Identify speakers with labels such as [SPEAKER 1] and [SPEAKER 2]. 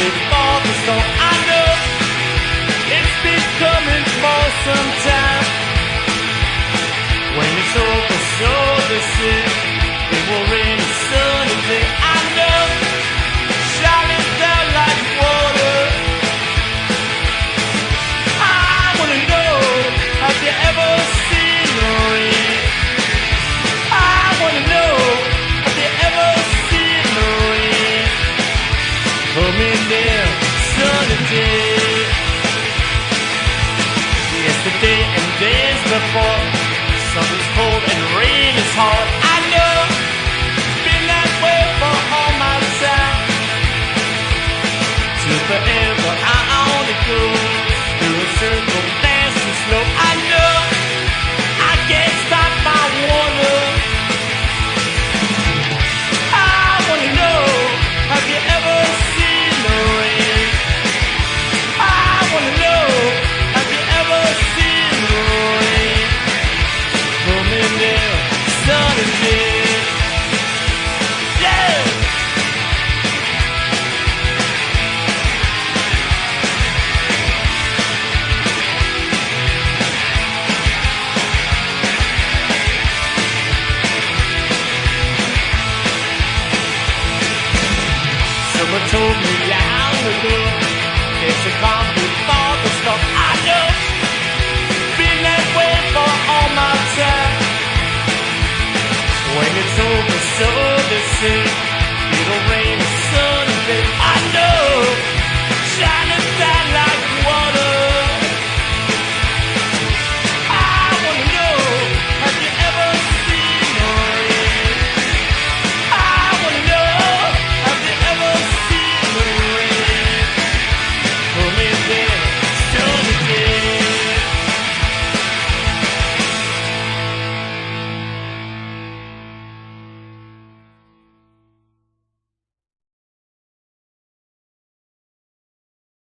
[SPEAKER 1] before the storm. I know it's been coming for some time. When it's over, so they say it will rain a sunny day. I know, shining down like water. I wanna know, have you ever seen the rain? I wanna know, have you ever seen the rain? Coming down sunny day. Yesterday and days before, sun is cold and rain is hard. I know it's been that way for all my time. Till forever I only go through a circle, dancing slow. I know I can't stop my wonder. I wanna know, have you ever seen the rain? I wanna know, have you ever seen the rain? Coming down sunny day. Yeah. Someone told me long ago, there's a calm before the storm. I know, been that way for all my time. When it's over, so they say